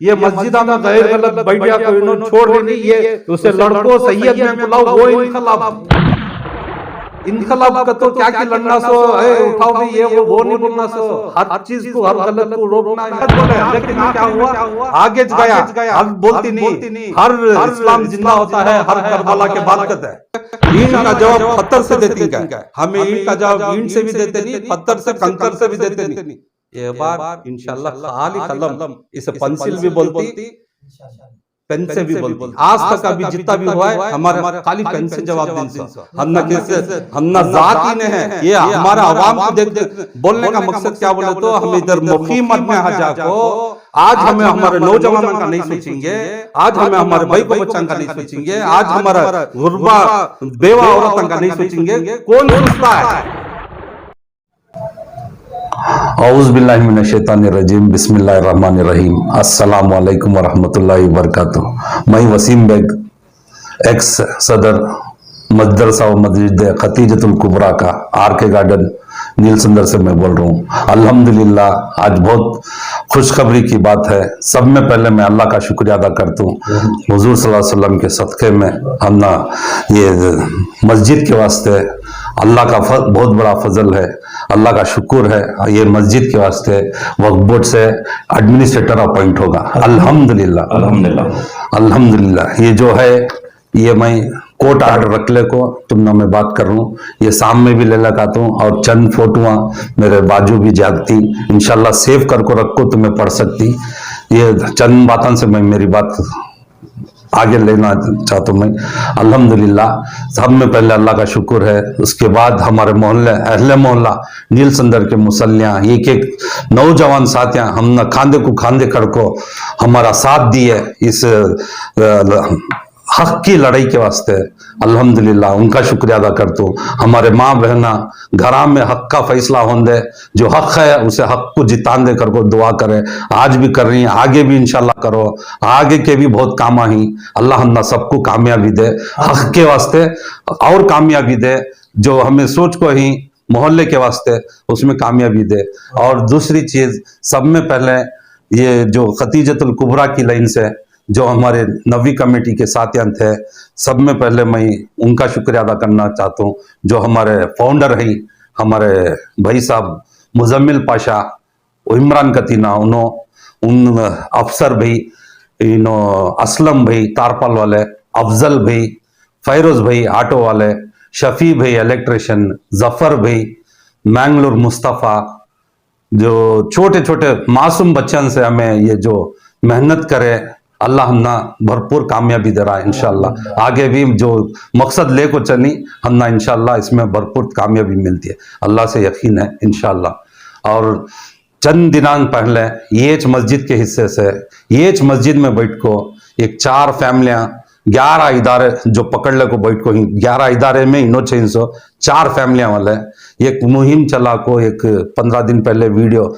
ये मस्जिदा में गैर गलत बैठा कोई नो छोड़ रही नहीं, ये उसे लड़को सैयद में बुलाओ, वो इनकलाब का तो क्या की लड़ना सो है, उठाओ भी ये वो नहीं बोलना सो, हर चीज को हर गलत को रोकना है। लेकिन क्या हुआ, आगे गया, अब बोलती नहीं, हर इस्लाम जिंदा होता है हर करबला के बाद है। ईंट का जवाब पत्थर से देती क्या, हमें ईंट का जवाब ईंट से भी देते नहीं, पत्थर से कंकर से भी देते नहीं। ये बार इंशाल्लाह खाली कलम, इसे पेंसिल भी बोलती, पेन से भी बोलती। आज तक अभी जितना भी हुआ है हमारे खाली पेन से जवाब दें, हम न कैसे हम न जात ही नहीं है। ये हमारा आवाम को देख बोलने का मकसद क्या बोले तो हम इधर मुखीमत में हजा को आज हमें हमारे नौजवानों का नहीं सोचेंगे, आज हमें हमारे भाई को बच्चों का नहीं सोचेंगे, आज हमारा गुरबा बेवा औरतों का नहीं सोचेंगे। कौन सोचता है? औज़ुबिल्लाहिमिनश्शैतानिर्रजीम, बिस्मिल्लाहिर्रहमानिर्रहीम, अस्सलामु अलैकुम वरहमतुल्लाहि वबरकातुहू। मैं वसीम बेग, एक्स सदर मदरसा व मस्जिद खतीजतुल कुबरा का आरके गार्डन नील सुंदर से मैं बोल रहा हूँ। अल्हम्दुलिल्लाह, आज बहुत खुशखबरी की बात है। सब में पहले मैं अल्लाह का शुक्रिया अदा करता हूँ, हुजूर सल्लल्लाहु अलैहि वसल्लम के सदक़े में हम ना ये मस्जिद के वास्ते अल्लाह का बहुत बड़ा फजल है, अल्लाह का शुक्र है। ये मस्जिद के वास्ते वक्फ बोर्ड से एडमिनिस्ट्रेटर अपॉइंट होगा। अल्हम्दुलिल्लाह अल्हम्दुलिल्लाह अल्हम्दुलिल्लाह। ये जो है ये मैं कोर्ट आर्डर रख ले को तुमने मैं बात कर रहा हूँ, ये सामने भी ले लगाता हूँ और चंद फोटोआं मेरे बाजू भी जागती, इंशाल्लाह सेव करको रखो, तुम्हें पढ़ सकती। ये चंद बातों से मैं मेरी बात आगे लेना चाहता हूँ। मैं अल्हम्दुलिल्लाह, सब में पहले अल्लाह का शुक्र है। उसके बाद हमारे मोहल्ले अहले मोहल्ला नील सुंदर के मुसल्लियाँ एक एक नौजवान साथियाँ हम न खांदे को खांदे करको हमारा साथ दिए इस हक की लड़ाई के वास्ते। अल्हम्दुलिल्लाह उनका शुक्रिया अदा करता हूँ। हमारे माँ बहना घरा में हक का फैसला होंदे, जो हक है उसे हक को जितान दे करको दुआ करे। आज भी कर रही हैं, आगे भी इंशाल्लाह करो, आगे के भी बहुत काम ही। अल्लाह हम सबको कामयाबी दे, हक के वास्ते और कामयाबी दे, जो हमें सोच को ही मोहल्ले के वास्ते उसमें कामयाबी दे। और दूसरी चीज, सब में पहले ये जो खतीजतुल कुबरा की लाइन से जो हमारे नवी कमेटी के साथियां थे, सब में पहले मैं उनका शुक्रिया अदा करना चाहता हूँ। जो हमारे फाउंडर हैं हमारे भाई साहब मुजम्मिल पाशा, इमरान कतीना, उन अफसर भाई, इनो असलम भाई तारपाल वाले, अफजल भाई, फैरोज भाई ऑटो वाले, शफी भाई इलेक्ट्रिशियन, जफर भाई, मैंगलोर मुस्तफ़ा, जो छोटे छोटे मासूम बच्चों से हमें ये जो मेहनत करे, अल्लाह हमना भरपूर कामयाबी दे रहा है। इंशाल्लाह आगे भी जो मकसद ले को चली हमना इंशाल्लाह इसमें भरपूर कामयाबी मिलती है, अल्लाह से यकीन है इंशाल्लाह। और चंद दिनान पहले ये मस्जिद के हिस्से से ये मस्जिद में बैठ को एक 4 फैमिलियां 11 इदारे जो पकड़ ले को बैठ को 11 इदारे में इनो 4 फैमिलियां वाले एक मुहिम चला को एक 15 दिन पहले वीडियो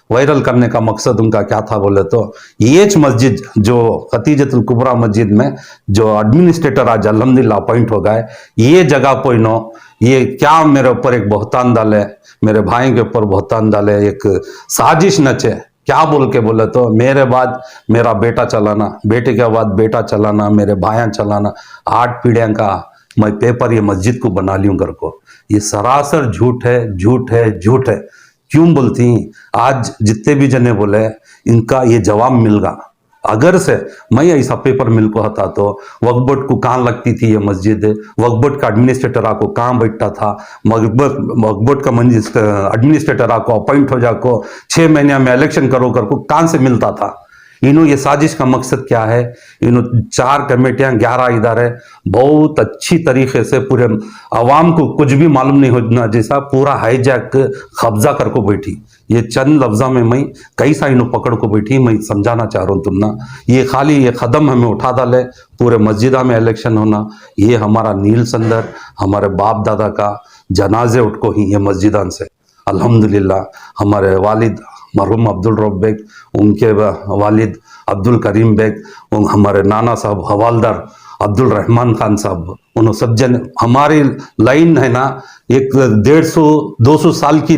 वायरल करने का मकसद उनका क्या था बोले तो ये मस्जिद जो खतीजतुल कुबरा मस्जिद में जो एडमिनिस्ट्रेटर आज अल्हम्दुलिल्लाह अपॉइंट हो गए, ये जगह पोइनो ये क्या मेरे ऊपर एक बहतान डाले, मेरे भाई के ऊपर बहतान डाले, एक साजिश नचे। क्या बोल के बोले तो मेरे बाद मेरा बेटा चलाना, बेटे के बाद बेटा चलाना, मेरे भाइयां चलाना, 8 पीढ़ियां का मैं पेपर ये मस्जिद को बना लियूं कर को। ये सरासर झूठ है, झूठ है, झूठ है। क्यों बोलती? आज जितने भी जने बोले इनका ये जवाब मिलगा। अगर से मैं ऐसा पेपर मिल को हता तो वक्फ बोर्ड को कहाँ लगती थी ये मस्जिद, वक्फ बोर्ड का एडमिनिस्ट्रेटर आको कहाँ बैठता था, वक्फ बोर्ड का एडमिनिस्ट्रेटर आको अपॉइंट हो जाको 6 महीने में इलेक्शन करो कर को कहाँ से मिलता था। इन्हों ये साजिश का मकसद क्या है, इन्हों 4 कमेटियां 11 इदारे बहुत अच्छी तरीके से पूरे आवाम को कुछ भी मालूम नहीं होना जैसा पूरा हाईजैक कब्जा करको बैठी। ये चंद लफ्जा में मैं कैसा इन्हों पकड़ को बैठी मैं समझाना चाह रहा हूँ तुम ना। ये खाली ये कदम हमें उठा डाले पूरे मस्जिदा में इलेक्शन होना, ये हमारा नील सुंदर हमारे बाप दादा का जनाजे उठ को ही ये मस्जिदान से अल्हम्दुलिल्लाह हमारे वालिद मरहूम अब्दुल रऊफ बेग, उनके वालिद अब्दुल करीम बेग, हमारे नाना साहब हवालदार अब्दुल रहमान खान साहब, उन सब जन हमारी लाइन है ना एक 150-200 साल की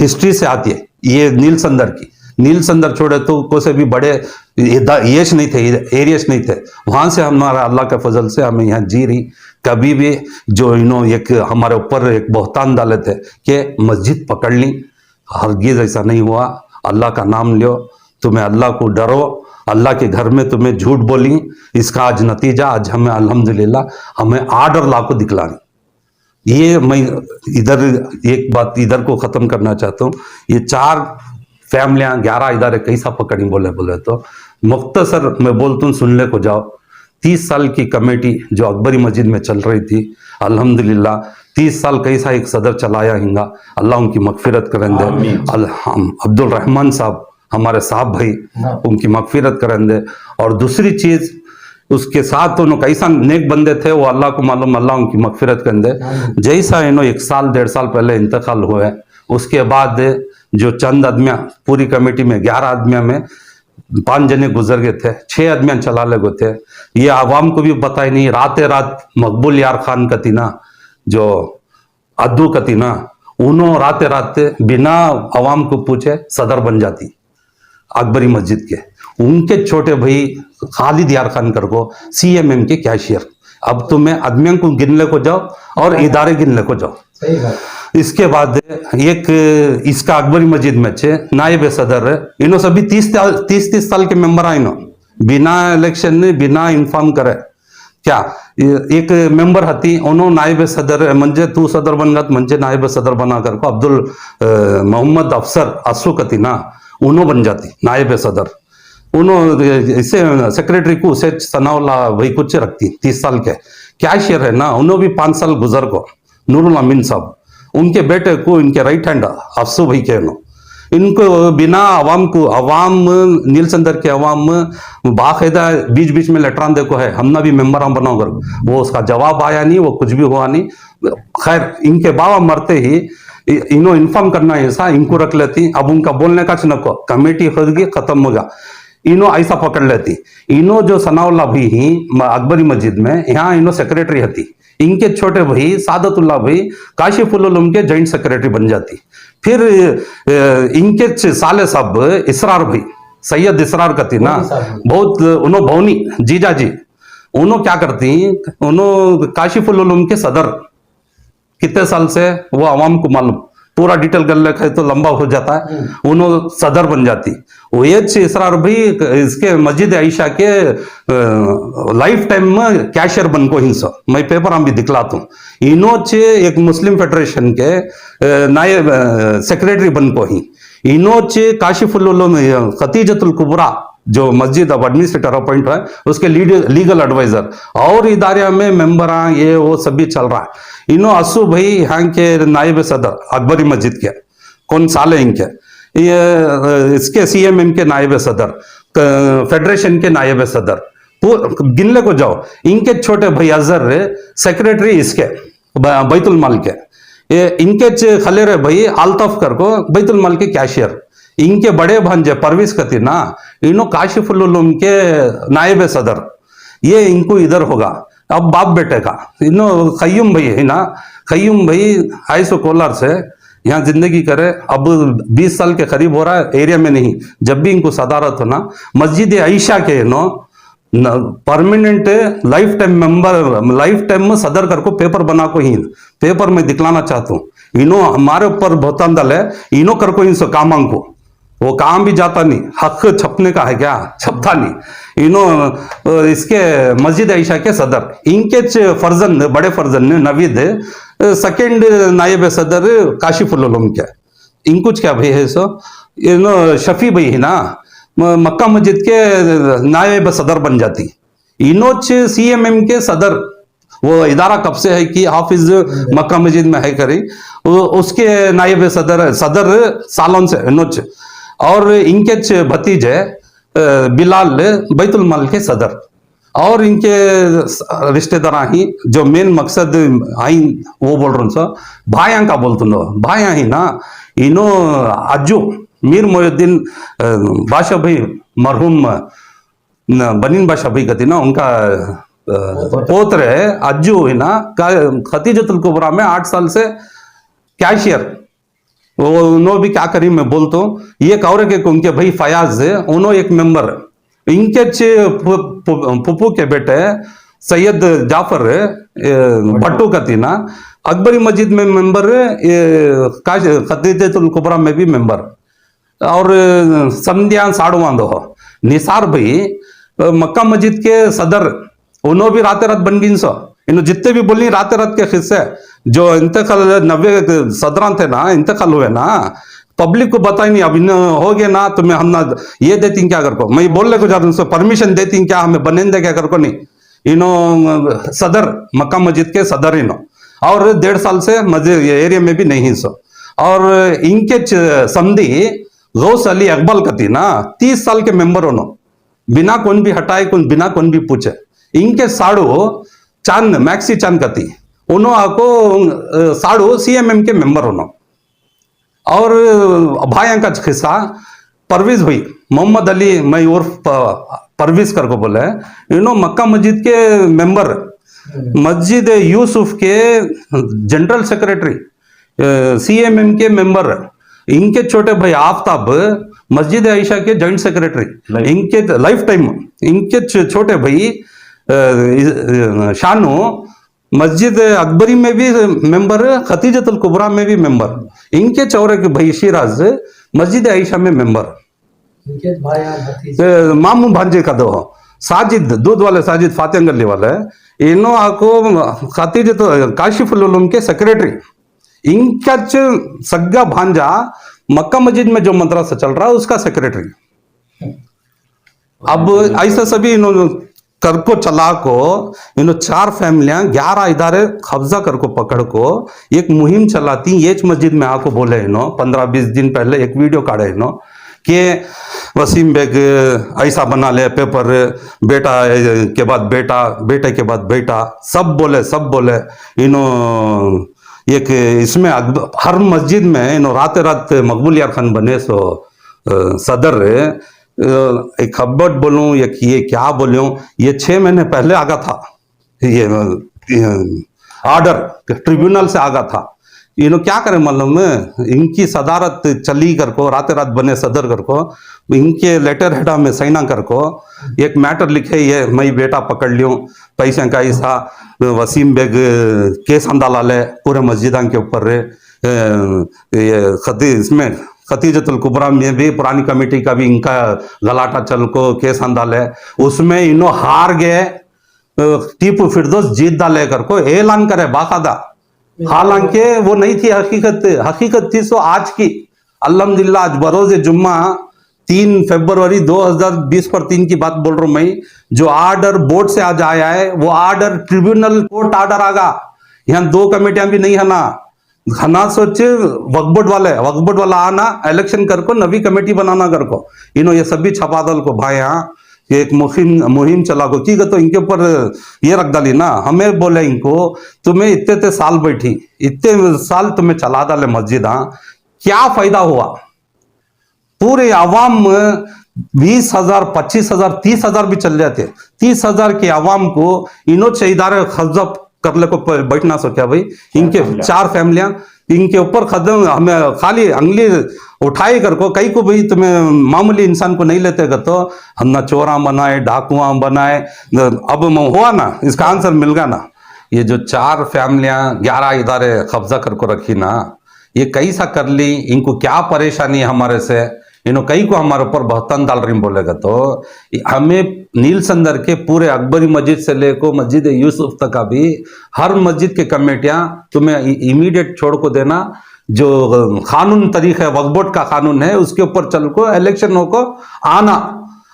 हिस्ट्री से आती है ये नील सुंदर की। नील संदर छोड़े तो कोई भी बड़े येश नहीं थे, एरियस नहीं थे। वहां से हमारा अल्लाह के फजल से हमें यहाँ जी रही। कभी भी जो एक हमारे ऊपर एक बहतान डाले थे कि मस्जिद पकड़ ली, हरगिज़ ऐसा नहीं हुआ। अल्लाह का नाम लियो, तुम्हें अल्लाह को डरो, अल्लाह के घर में तुम्हें झूठ बोली, इसका आज नतीजा आज हमें अल्हम्दुलिल्लाह हमें 8 लाख को दिखलानी। ये मैं इधर एक बात इधर को ख़त्म करना चाहता हूँ। ये 4 फैमिलियाँ 11 इधर कैसा पकड़ी बोले तो मुख्तसर मैं बोलता हूँ, सुनने को जाओ। 30 साल की कमेटी जो अकबरी मस्जिद में चल रही थी, अल्हम्दुलिल्लाह 30 साल कैसा एक सदर चलाया हिंगा, अल्लाह उनकी मगफिरत करें दे। अब्दुल रहमान साहब हमारे साहब भाई, उनकी मगफिरत करें दे। और दूसरी चीज़ उसके साथ उन्होंने कैसा नेक बंदे थे वो अल्लाह को मालूम, अल्लाह उनकी मगफिरत कर दे। जैसा 1 साल 1.5 साल पहले इंतकाल हुए, उसके बाद जो चंद आदमियाँ पूरी कमेटी में 11 आदमियों में 5 जने गुजर गए थे, 6 आदमियाँ चला ले गए थे। ये आवाम को भी पता ही नहीं। रात मकबूल यार खान का थी ना, जो अद्दू का थी ना, उन्होंने रात बिना आवाम को पूछे सदर बन जाती अकबरी मस्जिद के। उनके छोटे भाई खालिद यार खान कर को CMM के कैशियर। अब तुम्हें आदमियों को गिनने को जाओ और इदारे गिनने को जाओ। सही बात। इसके बाद एक इसका अकबरी मस्जिद में छे नायब सदर, इन्हों सभी 30 साल के मेंबर आए, बिना इलेक्शन ने बिना इन्फॉर्म करे। क्या एक मेंबर हती, उन्होंने नायब सदर मंजे तू सदर बन गत, मंजे नायब सदर बना कर को अब्दुल मोहम्मद अफसर असुकती ना, उन्होंने बन जाती नायब सदर। उन्होंने इसे सेक्रेटरी को उसे सनाउल्लाह वही कुछ रखती 30 साल के। कैशियर है ना, उन्होंने भी 5 साल गुजर को नूरुल अमीन साहब, उनके बेटे को इनके राइट हैंड अफसू भाई के नो, इनको बिना आवाम को, आवाम नील संदर के आवाम बाकायदा बीच बीच में लेटरान देखो है, हमना भी मेंबर बनाओ कर, वो उसका जवाब आया नहीं, वो कुछ भी हुआ नहीं। खैर इनके बाबा मरते ही इन्हों इन्फॉर्म करना ऐसा इनको रख लेती। अब उनका बोलने का चनको कमेटी होगी खत्म होगा, इन्हों ऐसा पकड़ लेती। इन्हों जो सनाउल्लाह भाई ही अकबरी मस्जिद में, यहाँ इन्हों सेक्रेटरी हती, इनके छोटे भाई सादतुल्लाह भाई काशिफुल उलूम के जॉइंट सेक्रेटरी बन जाती। फिर इनके साले साहब इसरार भाई, सैयद इसरार कती ना, बहुत उन्हों भवनी जीजा जी, उन्हों क्या करती, उन्हों काशिफुल उलूम के सदर कितने साल से वो आवाम को मालूम, पूरा डिटेल कर लेखा तो लंबा हो जाता है, उन्होंने सदर बन जाती। वो ये इसरार भाई इसके मस्जिद आयशा के लाइफ टाइम में कैशियर बन को हिंसा, मैं पेपर हम भी दिखलाता हूँ। इनोचे एक मुस्लिम फेडरेशन के नायब सेक्रेटरी बन को ही, इनोचे काशिफुल उलूम खतीजतुल कुबरा जो मस्जिद अब एडमिनिस्ट्रेटर अपॉइंट है उसके लीगल एडवाइजर, और इदारे में मेंबर ये वो सभी चल रहा है। इनो असू भाई यहाँ के नायब सदर अकबरी मस्जिद के, कौन साले इनके, ये इसके CMM के नायब सदर, फेडरेशन के नायब सदर, गिनले को जाओ। इनके छोटे भाई अजहर सेक्रेटरी इसके बैतुल माल के, इनके खलेरे भाई अल्ताफ कर को बैतुल माल के कैशियर। इनके बड़े भांजे परवेज कती ना, इन्हों काशिफुल उलूम के नायब सदर, ये इनको इधर होगा। अब बाप बेटे का इन्हों खय्यूम भाई है ना, खय्यूम भाई आइसो कोलार से यहाँ जिंदगी करे, अब 20 साल के करीब हो रहा है, एरिया में नहीं। जब भी इनको सदारत हो ना, मस्जिद आयशा के इन्हों permanent life time member, life time में सदर कर को पेपर बना को ही पेपर में दिखलाना चाहता हूँ। इन्हों हमारे ऊपर बहुत अंदल है, इन्हों कर को इनसे काम को, वो काम भी जाता नहीं, हक छपने का है क्या, छपता नहीं। इन्हों इसके मस्जिद आयशा के सदर, इनके फर्जन बड़े फर्जन ने नवीद सेकेंड नायब सदर काशिफुल उलूम के, इनको क्या भाई है सो, इन्हों शफी भाई है ना, मक्का मस्जिद के नायब सदर बन जाती। इनोच CMM के सदर, वो इदारा कब से है कि हाफिज मक्का मस्जिद में है करी, उसके नायब सदर सालों से इनोच। और इनके भतीजे बिलाल बैतुल माल के सदर, और इनके रिश्तेदार ही जो मेन मकसद आई वो बोल रहा हूँ भाया का बोलते भाया ही ना, इनो अज्जू मीर मोहुद्दीन बादशाह भाई मरहूम बनीन बादशाह भाई कहती ना, उनका पोत्र है अज्जू है ना, खतीजतुल कुबरा में 8 साल से कैशियर, उन्होंने भी क्या करी मैं बोलता हूँ। ये और के उनके भाई फयाज उन्होंने एक मेंबर इनके पुप्पू के बेटे सैयद जाफर भट्टू का थी ना, अकबरी मस्जिद में मेंबर, खदीजतुल कुबरा में भी मेंबर, और संध्या साड़वांदो निसार भाई मक्का मस्जिद के सदर, उन्होंने भी रात रात बन गिन सो इन जितने भी बोली रात रात के किस्से जो इंतकाल 90 सदरान थे ना, इंतकाल हुए ना, पब्लिक को बताई नहीं। अब इन हो गया ना, तुम्हें हम ना ये देती क्या कर को, मैं बोलने को जाता हूँ परमिशन देती क्या, हमें बनेंदे क्या कर को नहीं। इनो सदर मक्का मस्जिद के सदर इनो, और 1.5 साल से मस्जिद एरिया में भी नहीं सो। और इनके समधी गौस अली अकबल का थी ना, 30 साल के मेंबर होनो, बिना कौन भी हटाए बिना कौन भी पूछे। इनके साड़ू चांद मैक्सी चांद का थी, उन्होंने आपको साड़ू सीएमएम के मेंबर होनो। और भाई का खिस्सा परवेज भाई मोहम्मद अली मैं उर्फ परवेज कर को बोले, इन्हों मक्का मस्जिद के मेंबर, मस्जिद यूसुफ के जनरल सेक्रेटरी, सीएमएम के मेंबर, इनके छोटे भाई आफ्ताब मस्जिद आयशा के जॉइंट सेक्रेटरी, इनके लाइफ टाइम, इनके छोटे भाई शानू मस्जिद अकबरी में भी मेंबर, खतीजतुल कुबरा में भी मेंबर, इनके चौरे के भाई शिराज मस्जिद आयशा में मेंबर, मामू भांजे का दो साजिद दूध वाले साजिद फातिहा गली वाले, इन्हों आपको खतीजतुल काशिफुल उलूम के सेक्रेटरी, इनका सग्गा भांजा मक्का मस्जिद में जो मदरसा चल रहा है उसका सेक्रेटरी। अब ऐसा सभी इन्होंने कर को चला को, इन्होंने 4 फैमिलियां 11 इदारे कब्जा कर को पकड़ को एक मुहिम चलाती। ये मस्जिद में आको बोले इन्हों 15-20 दिन पहले एक वीडियो काढ़े इन्हों कि वसीम बेग ऐसा बना ले पेपर, बेटा के बाद बेटा, बेटे के बाद बेटा, सब बोले इन्हों एक इसमें हर मस्जिद में इन्हों रात मकबूल यार खान बने सो सदर, एक खबर बोलूं या ये क्या बोलूं, ये 6 महीने पहले आगा था, ये ऑर्डर ट्रिब्यूनल से आगा था। इन्हों क्या करें मालूम, इनकी सदारत चली कर को रात बने सदर कर को, इनके लेटर हेडा में साइना कर को एक मैटर लिखे, ये मैं बेटा पकड़ लियो पैसे का ऐसा, वसीम बेग केस अंदाला ले पूरे मस्जिदा के ऊपर ये इसमें खतीजतुल कुबरा में भी पुरानी कमेटी का भी इनका गलाटा चल को केस अंदाल है, उसमें इन्हों हार गए, टीपू फिरदौस जीत डाले कर को ऐलान करे बाकायदा, हालांकि वो नहीं थी हकीकत थी सो आज की। अल्हम्दुलिल्लाह आज बरोज़े जुम्मा 3 फरवरी 2020 पर 3 की बात बोल रहा हूं मैं, जो ऑर्डर बोर्ड से आज आया है वो ऑर्डर ट्रिब्यूनल कोर्ट ऑर्डर आगा, यहाँ 2 कमेटियां भी नहीं है ना, घना सोचे वक्फ बोर्ड वाला आना इलेक्शन कर को नवी कमेटी बनाना कर को, इन्हों ये सभी छपादल को भाई यहाँ एक मुहिम चला को की तो इनके ऊपर ये रख डाली ना, हमें बोले इनको तुम्हें इतने साल बैठी, इतने साल तुम्हें चला डाले मस्जिद, क्या फायदा हुआ? पूरे आवाम 20,000 25,000 30,000 भी चल जाते, 30,000 के आवाम को इन्होंने इदारे खर्जा कर ले को बैठना सो क्या भाई, इनके 4 फैमिलियां इनके ऊपर कदम हमें खाली अंगली उठाई कर को, कई को भाई तुम्हें मामूली इंसान को नहीं लेते कर तो हम ना चोरा बनाए डाकुआ बनाए, अब हुआ ना, इसका आंसर मिल गया ना। ये जो 4 फैमिलियां 11 इदारे कब्जा कर को रखी ना, ये कैसा कर ली, इनको क्या परेशानी है हमारे से, इन्हों कई को हमारे ऊपर बहतान डाल रही बोलेगा तो हमें नील संदर के पूरे अकबरी मस्जिद से लेकर मस्जिद यूसुफ तक का भी हर मस्जिद के कमेटियां तुम्हें इमीडिएट छोड़ को देना, जो कानून तरीका वक्फ बोर्ड का कानून है उसके ऊपर चल को इलेक्शन हो को आना,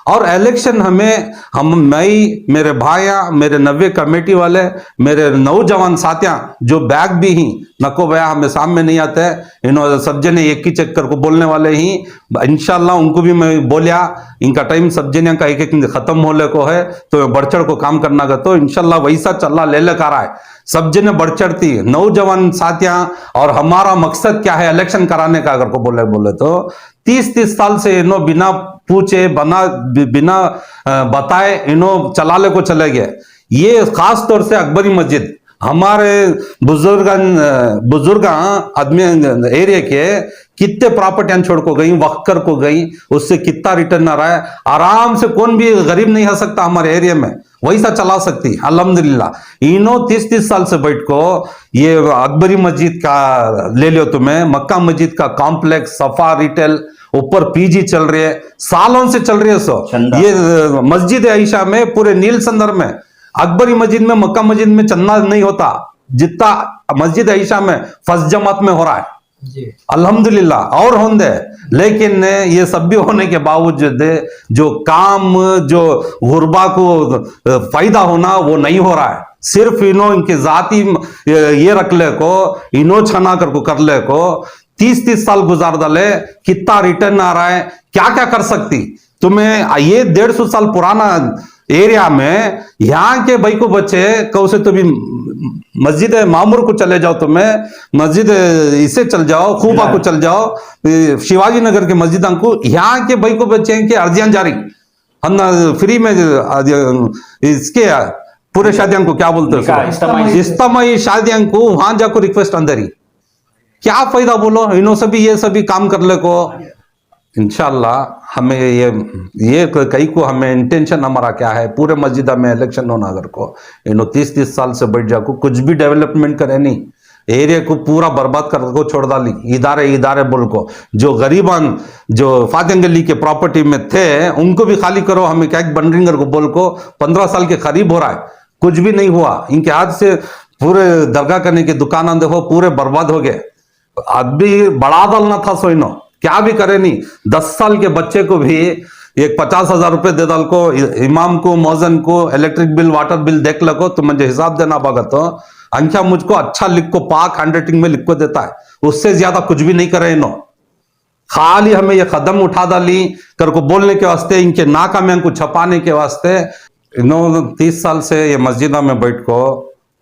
और इलेक्शन हम मैं मेरे भाइयां मेरे 90 कमेटी वाले मेरे नौजवान साथियां जो बैग भी ही नको भैया हमें सामने नहीं आते हैं, इन्होंने सब जने एक ही चक्कर को बोलने वाले ही, इंशाल्लाह उनको भी मैं बोलिया इनका टाइम सब जने का एक खत्म होने को है तो बढ़ चढ़ को काम करना का, तो इंशाल्लाह वैसा चला ले कर रहा है, सब जने बढ़ चढ़ती नौजवान साथियां, और हमारा मकसद क्या है इलेक्शन कराने का, अगर को बोले तो 30 साल से इन्हों बिना पूछे बिना बताए इन्हों चलाले को चले गए। ये खास तौर से अकबरी मस्जिद हमारे बुजुर्ग आदमी एरिया के कितने प्रॉपर्टियां छोड़ को गई, वक्त कर को गई, उससे कितना रिटर्न आ रहा है। आराम से कौन भी गरीब नहीं आ सकता हमारे एरिया में, वैसा चला सकती अल्हम्दुलिल्लाह। इनो 30 साल से बैठ को ये अकबरी मस्जिद का ले लो, तुम्हें मक्का मस्जिद का कॉम्प्लेक्स सफा रिटेल, ऊपर पीजी चल रही है, सालों से चल रही है। सो ये मस्जिद आयशा में पूरे नील संदर में, अकबरी मस्जिद में मक्का मस्जिद में चंदा नहीं होता जितना मस्जिद आयशा में फर्स्ट जमात में हो रहा है अल्हम्दुलिल्लाह। और होंगे, लेकिन ये सब भी होने के बावजूद जो काम, जो गुरबा को फायदा होना वो नहीं हो रहा है। सिर्फ इनो इनके जाती ये रख ले को, इनो छना कर ले को 30 साल गुजार डाले, कितना रिटर्न आ रहा है, क्या क्या कर सकती। तुम्हें ये 150 साल पुराना एरिया में यहाँ के भाई को बच्चे कौ से तो भी मस्जिद मामूर को चले जाओ, तुम्हें मस्जिद इसे चल जाओ, खूबा को चल जाओ, शिवाजी नगर के मस्जिद को, यहाँ के भाई को बच्चे हैं कि अर्जियां जारी हम फ्री में इसके पूरे शादियां को क्या बोलते हैं, इस्तेमाई शादियां को वहां जाकर रिक्वेस्ट अंदर ही क्या फायदा बोलो। इन्हों सभी ये सभी काम कर ले को इंशाल्लाह हमें ये कई को हमें इंटेंशन हमारा क्या है, पूरे मस्जिद में इलेक्शन होना अगर को इन्हों 30 साल से बैठ जाको कुछ भी डेवलपमेंट करे नहीं, एरिया को पूरा बर्बाद कर को छोड़ डाली। इदारे बोल को जो गरीबान जो फातिमा गली के प्रॉपर्टी में थे उनको भी खाली करो, हमें क्या बनरिंगर को बोल को 15 साल के करीब हो रहा है, कुछ भी नहीं हुआ। इनके हाथ से पूरे दरगाह करने की दुकान देखो पूरे बर्बाद हो गए। अभी बढ़ा डालना था सोइनो, क्या भी करे नहीं। 10 साल के बच्चे को भी एक 50,000 रुपए दे डाल को, इमाम को, मौजन को, इलेक्ट्रिक बिल, वाटर बिल देख लो तो मुझे हिसाब देना पड़ेगा। तो अंख्या मुझको अच्छा लिख को पाक हैंडराइटिंग में लिख को देता है, उससे ज्यादा कुछ भी नहीं करे इनो। खाली हमें ये कदम उठा डाली कर को बोलने के वास्ते, इनके नाका में को छपाने के वास्ते। इन्होंने 30 साल से ये मस्जिदा में बैठ को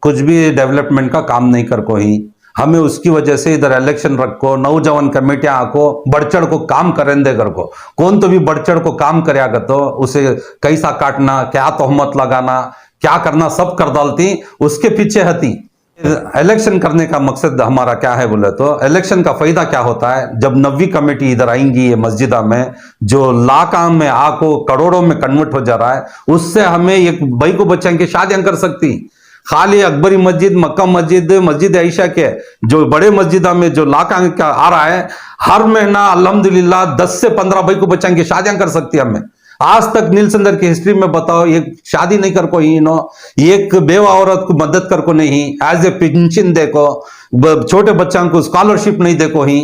कुछ भी डेवलपमेंट का काम नहीं कर को ही, हमें उसकी वजह से इधर इलेक्शन रखो, नौजवान कमेटियां आको बढ़ चढ़ को काम करेंदे कर को, कौन तो भी बढ़ चढ़ को काम करेगा तो उसे कैसा काटना, क्या तोहमत लगाना, क्या करना सब कर डालती, उसके पीछे हती। इलेक्शन करने का मकसद हमारा क्या है बोले तो, इलेक्शन का फायदा क्या होता है जब नवी कमेटी इधर आएंगी ये मस्जिदा में, जो लाखों में आको करोड़ों में कन्वर्ट हो जा रहा है, उससे हमें एक भाई को बच्चा की शादियां कर सकती। खाली अकबरी मस्जिद, मक्का मस्जिद, मस्जिद आयशा के जो बड़े मस्जिदा में जो लाख का आ रहा है, हर महीना अल्हम्दुलिल्लाह 10 से 15 भाई को बच्चा की शादियां कर सकती है। हमें आज तक नीलसंदर की हिस्ट्री में बताओ एक शादी नहीं कर को ही नो, एक बेवा औरत को मदद कर को नहीं, एज ए पेंशन देखो, छोटे बच्चों को स्कॉलरशिप नहीं देखो ही।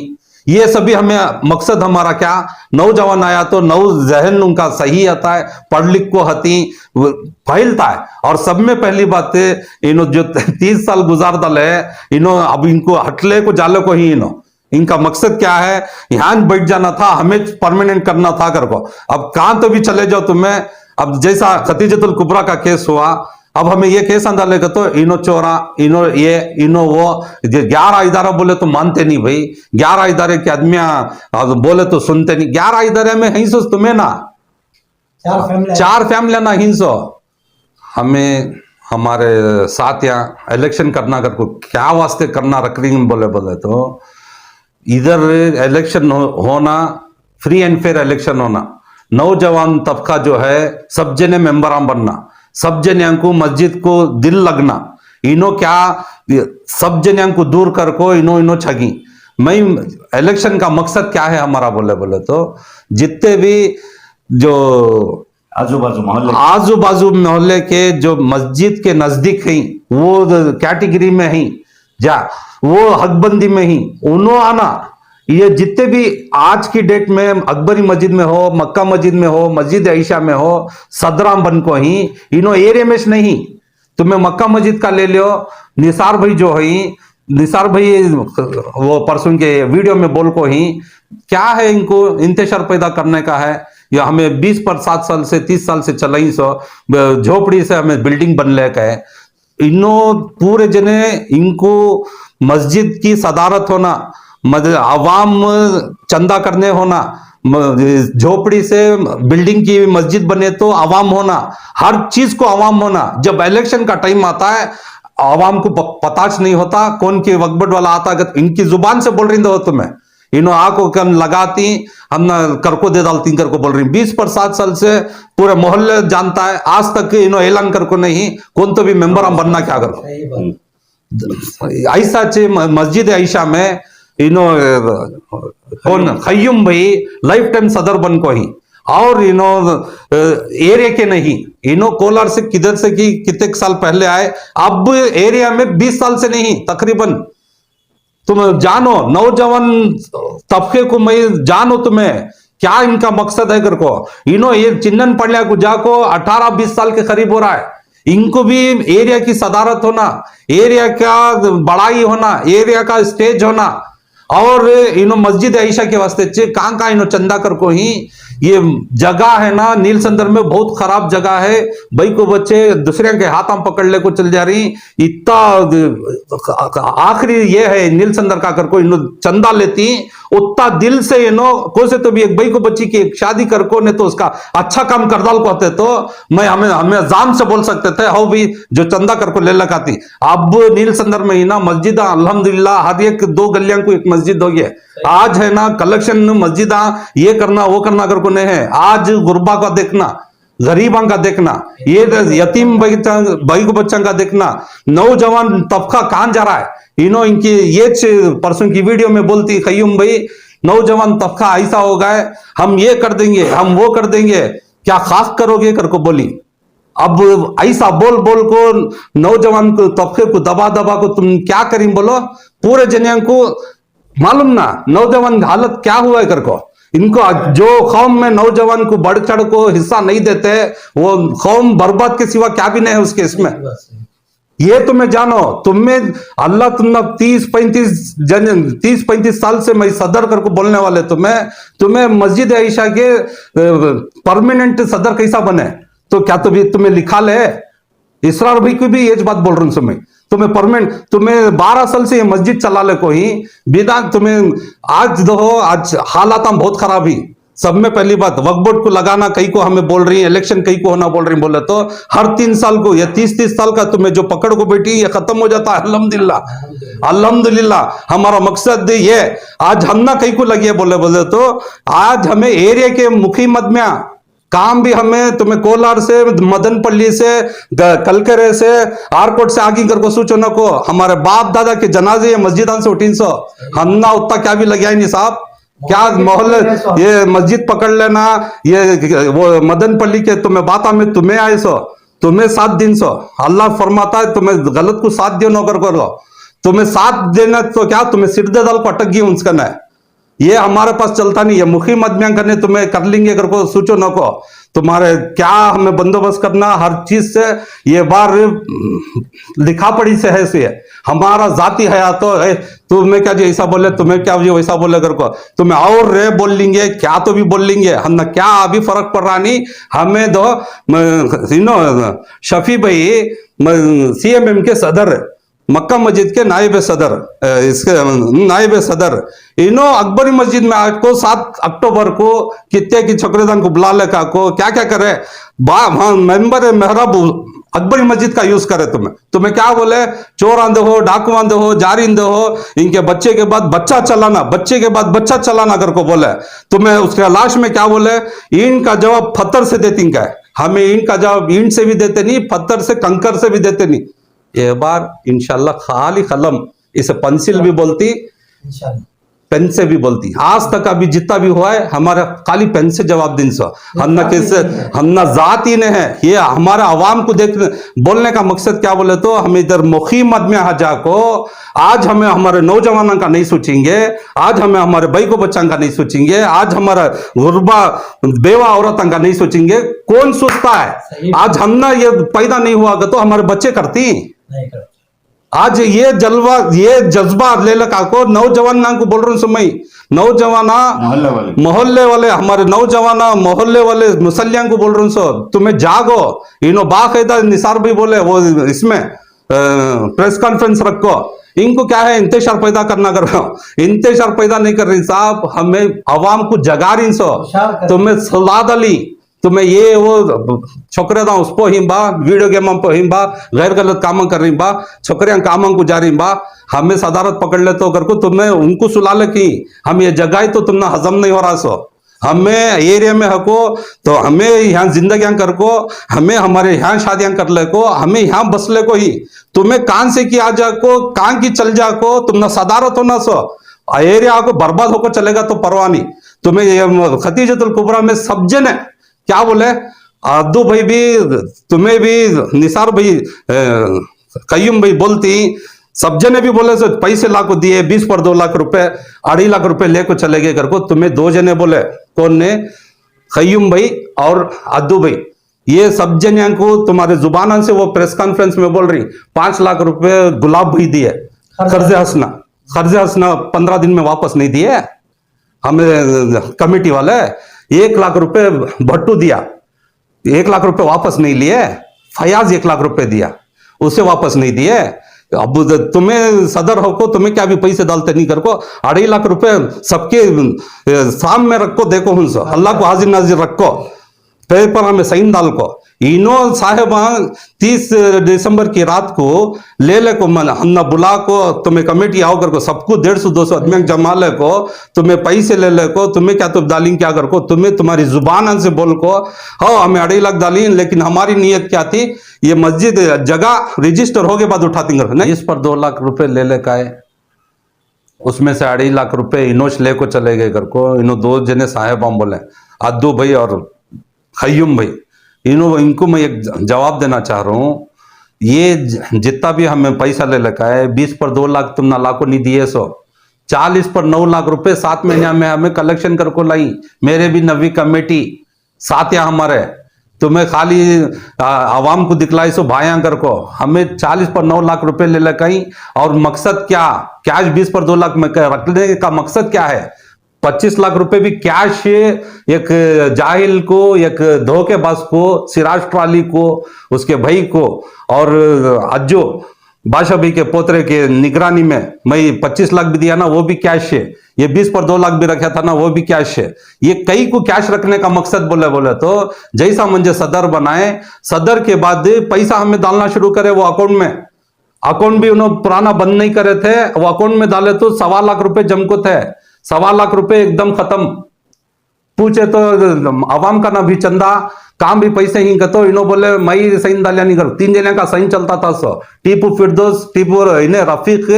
ये सभी हमें मकसद हमारा क्या, नौजवान आया तो नौ जहन उनका सही आता है, पढ़ लिख को हती फैलता है। और सब में पहली बात इन्हों जो 30 साल गुजार दल है, इन्हों अब इनको हटले को जाले को ही इन्हों इनका मकसद क्या है, यहां बैठ जाना था, हमें परमानेंट करना था कर को। अब कहां तो भी चले जाओ तुम्हें, अब जैसा खतीजतुल कुबरा का केस हुआ, अब हमें ये केस अंदालेगा तो इनो चोरा, इनो ये, इनो वो, 11 इदारा बोले तो मानते नहीं भाई, 11 इदारे के आदमियां बोले तो सुनते नहीं। 11 इदारे में हिंसो तुम्हें ना 4 फैमिली ना हिंसो। हमें हमारे साथ यहाँ इलेक्शन करना कर को क्या वास्ते करना रख रही बोले तो, इधर इलेक्शन होना फ्री एंड फेयर इलेक्शन होना, नौजवान तबका जो है सब जने मेंबर बनना, सब जन को मस्जिद को दिल लगना, इनो क्या सब जन को दूर कर को इनो छगी। मैं इलेक्शन का मकसद क्या है हमारा बोले तो, जितने भी जो आजू बाजू मोहल्ले के जो मस्जिद के नजदीक हैं, वो कैटेगरी में ही जा, वो हकबंदी में ही उन्हों आना। ये जितने भी आज की डेट में अकबरी मस्जिद में हो, मक्का मस्जिद में हो, मस्जिद आयशा में हो, सदराम बन को ही इनो एरिया में नहीं। तुम्हें मक्का मस्जिद का ले लो, निसार भाई जो है, निसार भाई वो परसों के वीडियो में बोल को ही क्या है, इनको इंतशार पैदा करने का है। या हमें 20-7 साल से 30 साल से चलाई सो झोपड़ी से हमें बिल्डिंग बन ले है। इनो पूरे जने इनको मस्जिद की सदारत होना, आवाम चंदा करने होना, झोपड़ी से बिल्डिंग की मस्जिद बने तो आवाम होना, हर चीज को आवाम होना। जब इलेक्शन का टाइम आता है आवाम को पताच नहीं होता कौन की वकबट वाला आता, इनकी जुबान से बोल रही हो तुम्हें, इन्हों आंखों कम लगाती हम ना कर को दे डालती कर को बोल रही। 20-7 साल से पूरे मोहल्ले जानता है, आज तक इन्हों ऐलान कर को नहीं कौन तो भी मेंबर हम बनना क्या करो। ऐसा चे मस्जिद आयशा में इन्हों कौन खय्युम भाई लाइफ टाइम सदर बन को ही, और इन्हों एरिया के नहीं, इन्हों कोलार से किधर से कि कितने साल पहले आए, अब एरिया में 20 साल से नहीं तकरीबन। तुम जानो नौजवान तबके को, मैं जानो तुम्हें क्या इनका मकसद है कर को। इन्हों ये चिन्नन पड़िया को जाको 18-20 साल के करीब हो रहा है, इनको भी एरिया की सदारत होना, एरिया का बड़ाई होना, एरिया का स्टेज होना, और इन्हों मस्जिद आयशा के वास्ते कहाँ इन्हों चंदा कर को ही ये जगह है ना नील संदर में बहुत खराब जगह है। भाई को बच्चे दूसरे के हाथ में पकड़ ले को चल जा रही, इतना आखिरी ये है नील संदर का कर को इन्हों चंदा लेती उतना दिल से इन्हों को से तो भी एक भाई को बच्ची की एक शादी कर को ने तो उसका अच्छा काम कर डाल को होते तो मैं हमें जान से बोल सकते थे हो भी जो चंदा कर को ले लगाती। अब नील संदर में ही ना मस्जिद अल्हम्दुलिल्लाह हर एक 2 गलियां को एक मस्जिद हो गया। आज है ना कलेक्शन मस्जिद ये करना वो करना कर को नहीं है। आज गुरबा का देखना, गरीबों का देखना, ये यतीम भाई को बच्चों का देखना, नौजवान तबका कहां जा रहा है। इन्हों इनकी ये परसों की वीडियो में बोलती खय्युम भाई नौजवान तबका ऐसा हो गए, हम ये कर देंगे हम वो कर देंगे, क्या खास करोगे कर को बोली। अब ऐसा बोल बोल को नौजवान को तबके को दबा दबा को तुम क्या करी बोलो, पूरे जनिया को मालूम ना नौजवान हालत क्या हुआ है कर को। इनको जो कौम में नौजवान को बढ़ चढ़ को हिस्सा नहीं देते वो कौम बर्बाद के सिवा क्या भी नहीं है उसके इसमें। ये तुम्हें जानो, तुम्हें अल्लाह तुम 30-35 साल से मैं सदर करके बोलने वाले तुम्हें मस्जिद आयशा के परमानेंट सदर कैसा बने तो क्या तुम्हें लिखा ले। इसरार भाई को भी ये बात बोल रहा हूं तुम्हें परमानेंट, तुम्हें 12 साल से ये मस्जिद चला ले को ही बिना तुम्हें आज दो आज हालात हम बहुत खराब ही। सब में पहली बात वक्फ बोर्ड को लगाना कई को हमें बोल रही है, इलेक्शन कई को होना बोल रही बोले तो हर 3 साल को या 30 साल का तुम्हें जो पकड़ को बैठी ये खत्म हो जाता है। अल्हम्दुलिल्लाह अल्हम्दुलिल्लाह हमारा मकसद ये आज हम ना कई को लगी है बोले तो आज हमें एरिया के मुखी मदमिया काम भी हमें तुम्हें कोलार से मदनपल्ली से कलकरे से आरकोट से आगे कर को सूचना को हमारे बाप दादा के जनाजे मस्जिदान से 300 हम ना उतना क्या भी लगे नहीं साहब। क्या मोहल्ले ये मस्जिद पकड़ लेना ये वो मदनपल्ली के तुम्हें बात में तुम्हें आए सो तुम्हें 7 दिन सो अल्लाह फरमाता है तुम्हें गलत को 7 दिन होकर करो, तुम्हें 7 देना तो क्या तुम्हें सिर दे दाल को अटक गई उनका ना ये हमारे पास चलता नहीं है। मुखी मदमिया करने तुम्हें कर लेंगे अगर को सोचो न को तुम्हारे क्या हमें बंदोबस्त करना हर चीज से ये बार लिखा पड़ी से है से हमारा जाति है तो है तुम्हें क्या जी ऐसा बोले तुम्हें क्या जी वैसा बोले अगर को तुम्हें और रे बोल लेंगे क्या तो भी बोल लेंगे हम ना क्या अभी फर्क पड़ रहा नहीं हमें दो शफी भाई CMM के सदर मक्का मस्जिद के नायब सदर इसके नायब सदर इन्हों अकबरी मस्जिद में आज को 7 अक्टूबर को कितने की छकरेदान को बुला ले का को क्या क्या करे मेंबर मेहराब अकबरी मस्जिद का यूज करे तुम्हें क्या बोले चोर आंदे हो डाकू आंदे हो जारी आंदे हो इनके बच्चे के बाद बच्चा चलाना कर को बोले तुम्हें उसके लाश में क्या बोले ईंट का जवाब पत्थर से देती है। हमें ईंट का जवाब ईंट से भी देते नहीं पत्थर से कंकर से भी देते नहीं। ये बार इंशाल्लाह खाली कलम इसे पेंसिल भी बोलती पेन से भी बोलती आज तक अभी जितना भी हुआ है हमारा खाली पेन से जवाब दिन सो हम ना कैसे हम ना जात ही ने है। ये हमारा आवाम को देख बोलने का मकसद क्या बोले तो हम इधर मुखी मदमिया हजा को आज हमें हमारे नौजवानों का नहीं सोचेंगे, आज हमें हमारे भाई को बच्चों का नहीं सोचेंगे, आज हमारा गुरबा बेवा औरतों का नहीं सोचेंगे। कौन सोचता है आज हम ना ये पैदा नहीं हुआ तो हमारे बच्चे करती आज ये जलवा ये जज्बा ले लगा को नौजवान को बोल रहा हूँ समय नौजवाना मोहल्ले वाले हमारे नौजवाना मोहल्ले वाले मुसलियां को बोल रहा हूँ सो तुम्हें जागो। इन्हों बाकायदा निसार भी बोले वो इसमें प्रेस कॉन्फ्रेंस रखो इनको क्या है इंतजार पैदा करना कर रहा हूं इंतजार पैदा नहीं कर रही साहब हमें अवाम को जगा रही सो तुम्हें सलाद अली तुम्हें ये वो छोकरे उस पो ही बा वीडियो गेम पो ही बा गैर गलत काम कर रही बा छोकरियां काम को जा रही बा हमें सदारत पकड़ ले तो करको तुम्हें उनको सुला ले की हम ये जगह तो तुमने हजम नहीं हो रहा सो हमें एरिया में हको तो हमें यहाँ जिंदगियां कर को हमें हमारे यहाँ शादियां कर ले को हमें यहाँ बस ले को ही तुम्हें कान से की आ जा को कान की चल जा को तुमने सदारत होना सो एरिया को बर्बाद होकर चलेगा तो परवाह नहीं तुम्हें खतीजतुल कुबरा में सब जने क्या बोले अब्दू भाई भी तुम्हें भी निसार भाई कयूम भाई बोलती सब जने भी बोले सो पैसे लाखों दिए 20 पर 2 लाख रुपए 2.5 लाख रुपए लेकर चले गए कर को तुम्हें 2 जने बोले कौन ने कयूम भाई और अद्दू भाई ये सब जने को तुम्हारे जुबान से वो प्रेस कॉन्फ्रेंस में बोल रही 5 लाख रुपए गुलाब भाई दिए कर्जे हंसना 15 दिन में वापस नहीं दिए हमें कमेटी वाले 1 लाख रुपए भट्टू दिया 1 लाख रुपए वापस नहीं लिए फयाज 1 लाख रुपए दिया उसे वापस नहीं दिए अब तुम्हें सदर हो को तुम्हें क्या भी पैसे डालते नहीं कर को 2.5 लाख रुपए सबके सामने रखो देखो उनसे अल्लाह को हाजिर नाजिर रखो पेपर हमें सही डाल को इनो साहेब 30 दिसंबर की रात को ले को मन हमने बुला को तुम्हें कमेटी आओ कर को सबको 150-200 आदमी जमा ले को तुम्हें पैसे ले को तुम्हें क्या तुम डाली क्या कर को तुम्हें तुम्हारी जुबान से बोल को हाँ हमें 2.5 लाख डाली लेकिन हमारी नीयत क्या थी ये मस्जिद जगह रजिस्टर हो के बाद उठाती नहीं इस पर 2 लाख रुपए ले का है उसमें से 2.5 लाख रुपए इनोश ले को चले गए कर को इनो 2 जने साहेब हम बोले अद्दू भाई और खयूम भाई इनको मैं एक जवाब देना चाह रहा हूं ये जितना भी हमें पैसा ले रखा है 20 पर 2 लाख तुम ना लाखों नहीं दिए सो 40 पर 9 लाख रुपए 7 महीने में हमें कलेक्शन कर को लाई मेरे भी नवी कमेटी साथ या हमारे तुम्हें खाली आवाम को दिखलाई सो भाया कर को हमें 40 पर 9 लाख रुपए ले लगाई और मकसद क्या कैश 20 पर 2 लाख में रखने का मकसद क्या है 25 लाख रुपए भी कैश एक जाहिल को एक धोखेबाज को सिराज ट्राली को उसके भाई को और अज्जो बादशाह भाई के पोतरे के निगरानी में मैं 25 लाख भी दिया ना वो भी कैश है ये 20 पर 2 लाख भी रखा था ना वो भी कैश है ये कई को कैश रखने का मकसद बोले तो जैसा मुझे सदर बनाए सदर के बाद पैसा हमें डालना शुरू करे वो अकाउंट भी उन्होंने पुराना बंद नहीं करे थे वो अकाउंट में डाले तो 1.25 लाख रुपए जमको थे 1.25 लाख रुपए एकदम खत्म पूछे तो अवाम का ना भी चंदा काम भी पैसे ही तो इन्हों बोले मई सही डालिया नहीं कर 3 जने का सही चलता था सो टीपू फिरदौस टीपू इन्हें रफीक